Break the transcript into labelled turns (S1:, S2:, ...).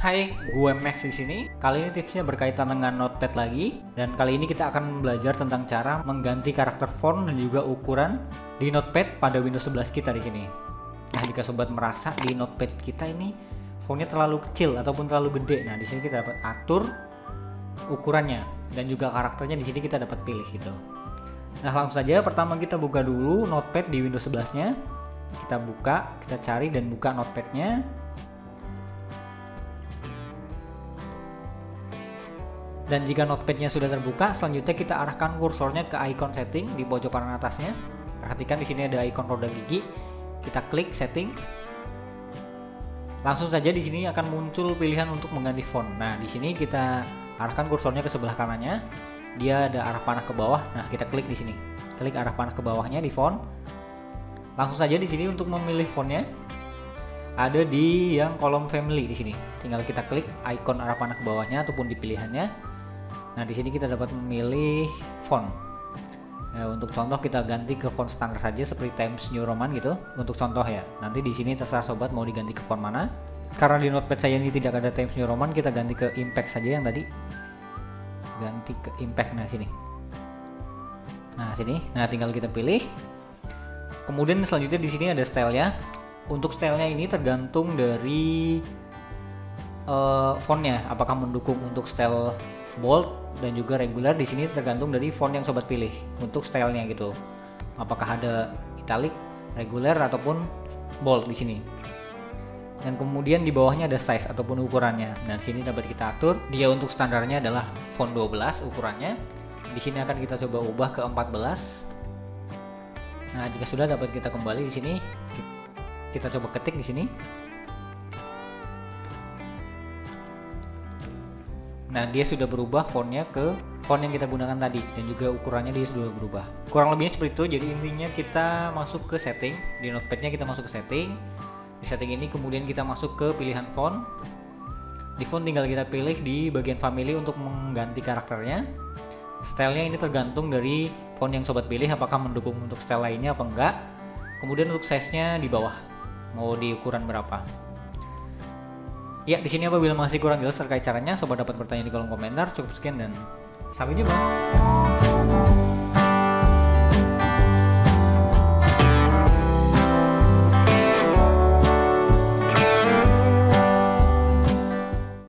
S1: Hai, gue Max di sini. Kali ini tipsnya berkaitan dengan Notepad lagi, dan kali ini kita akan belajar tentang cara mengganti karakter font dan juga ukuran di Notepad pada Windows 11 kita di sini. Nah, jika sobat merasa di Notepad kita ini fontnya terlalu kecil ataupun terlalu gede, nah di sini kita dapat atur ukurannya dan juga karakternya di sini kita dapat pilih gitu. Nah, langsung saja pertama kita buka dulu Notepad di Windows 11-nya. Kita buka, kita cari dan buka Notepad-nya. Dan jika Notepad-nya sudah terbuka, selanjutnya kita arahkan kursornya ke icon setting di pojok kanan atasnya. Perhatikan di sini ada icon roda gigi. Kita klik setting. Langsung saja di sini akan muncul pilihan untuk mengganti font. Nah, di sini kita arahkan kursornya ke sebelah kanannya. Dia ada arah panah ke bawah. Nah, kita klik di sini. Klik arah panah ke bawahnya di font. Langsung saja di sini untuk memilih fontnya ada di yang kolom family di sini. Tinggal kita klik icon arah panah ke bawahnya ataupun di pilihannya. Nah, di sini kita dapat memilih font. Nah, untuk contoh kita ganti ke font standar saja seperti Times New Roman gitu. Untuk contoh ya. Nanti di sini terserah sobat mau diganti ke font mana. Karena di Notepad saya ini tidak ada Times New Roman, kita ganti ke Impact saja yang tadi. Ganti ke Impact, nah sini. Nah, sini. Nah, tinggal kita pilih. Kemudian selanjutnya di sini ada stylenya. Untuk stylenya ini tergantung dari fontnya, apakah mendukung untuk style bold dan juga regular. Di sini tergantung dari font yang sobat pilih untuk stylenya gitu. Apakah ada italic, regular ataupun bold di sini. Dan kemudian di bawahnya ada size ataupun ukurannya. Nah, di sini dapat kita atur. Dia untuk standarnya adalah font 12 ukurannya. Di sini akan kita coba ubah ke 14. Nah, jika sudah dapat kita kembali di sini. Kita coba ketik di sini. Nah, dia sudah berubah fontnya ke font yang kita gunakan tadi dan juga ukurannya dia sudah berubah. Kurang lebihnya seperti itu. Jadi intinya kita masuk ke setting di Notepad-nya, kita masuk ke setting. Di setting ini kemudian kita masuk ke pilihan font. Di font tinggal kita pilih di bagian family untuk mengganti karakternya. Stylenya ini tergantung dari font yang sobat pilih apakah mendukung untuk style lainnya apa enggak. Kemudian untuk size-nya di bawah. Mau di ukuran berapa? Ya, di sini apabila masih kurang jelas terkait caranya, sobat dapat bertanya di kolom komentar. Cukup sekian dan sampai jumpa.